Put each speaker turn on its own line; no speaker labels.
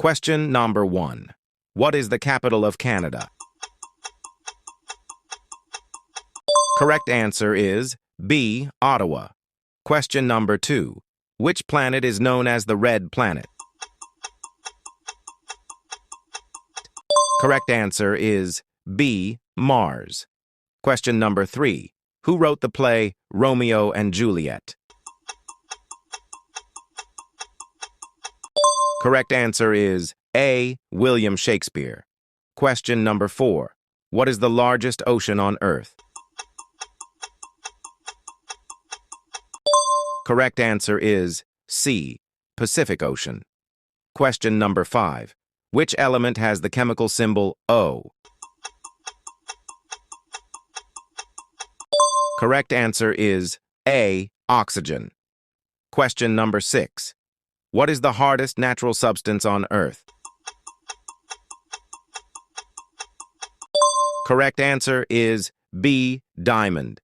Question number 1. What is the capital of Canada? Correct answer is B. Ottawa. Question number 2. Which planet is known as the red planet? Correct answer is B. Mars. Question number 3. Who wrote the play Romeo and Juliet? Correct answer is A. William Shakespeare. Question number 4. What is the largest ocean on Earth? Correct answer is C. Pacific Ocean. Question number 5. Which element has the chemical symbol O? Correct answer is A. Oxygen. Question number 6. What is the hardest natural substance on Earth? Correct answer is B. Diamond.